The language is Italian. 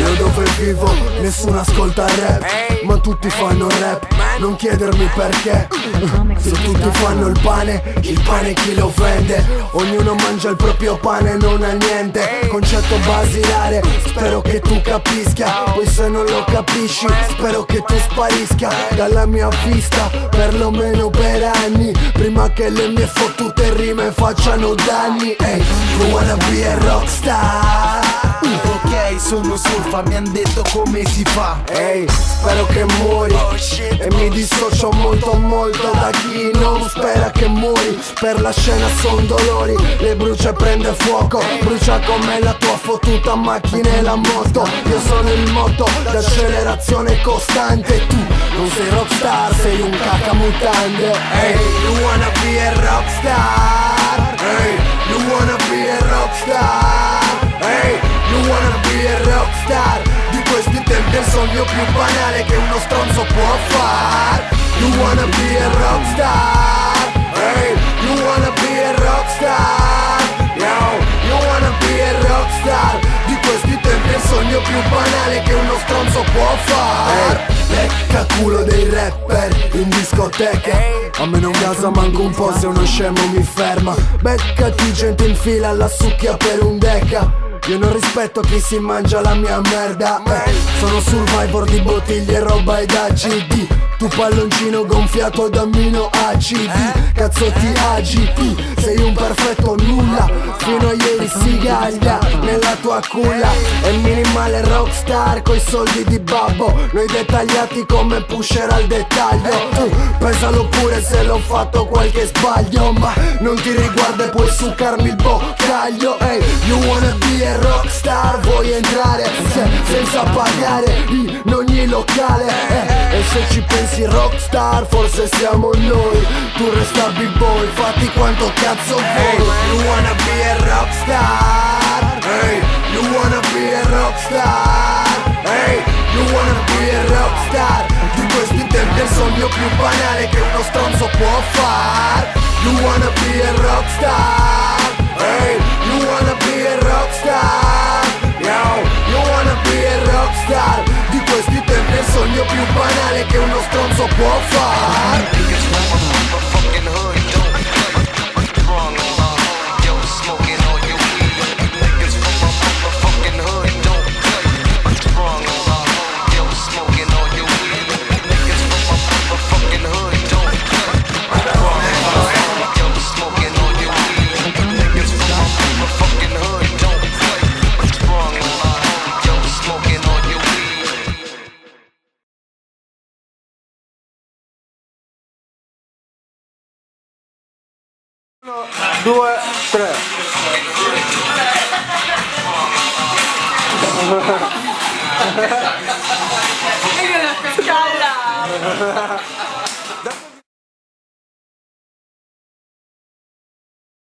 Io dove vivo nessuno ascolta rap, ma tutti fanno rap, non chiedermi perché. Se tutti fanno il pane chi lo vende? Ognuno mangia il proprio pane, non ha niente. Concetto basilare, spero che tu capisca. Poi se non lo capisci, spero che tu sparisca dalla mia vista, perlomeno per anni, prima che le mie fottute rime facciano danni. Ehi, you wanna be a rockstar? Ok, sono surfa, mi han detto come si fa. Ehi, spero che muori e mi dissocio molto molto da chi non spera che muori. Per la scena son dolori, le brucia e prende fuoco, brucia come la tua fottuta macchina e la moto. Io sono il motto d'accelerazione costante, tu non sei rockstar, sei un cacamutande. Ehi, you wanna be a rockstar? Ehi, you wanna be a rockstar? Ehi, you wanna be a rockstar? Di questi tempi è il sogno più banale che uno stronzo può far. You wanna be a rockstar? Hey, you wanna be a rockstar? Yo, you wanna be a rockstar? Di questi tempi è il sogno più banale che uno stronzo può far. Lecca culo dei rapper in discoteca, a me non gasa manco un po' se uno scemo mi ferma. Beccati gente in fila alla succhia per un deca. Io non rispetto chi si mangia la mia merda, sono survivor di bottiglie e roba ed AGD. Tu palloncino gonfiato da mino ACD, cazzo ti agiti, sei un perfetto nulla. Fino a ieri sigaglia nella tua culla. È minimale rockstar coi soldi di babbo, noi dettagliati come pusher al dettaglio. Pesalo pure se l'ho fatto qualche sbaglio, ma non ti riguarda e puoi succarmi il boccaglio. Ehi, you wanna be a rockstar? Vuoi entrare senza pagare in ogni locale? E se ci pensi rockstar forse siamo noi, tu resta b-boy, fatti quanto cazzo vuoi. Hey, you wanna be a rockstar? Hey, you wanna be a rockstar? Hey, you wanna be a rockstar? Di questi tempi è il sogno più banale che uno stronzo può far. You wanna be a rockstar? Hey, you wanna be a rockstar? Yo, you wanna be a rockstar? Di questi tempi è il sogno più banale che uno stronzo può far. Uno, due, tre. Io la scala!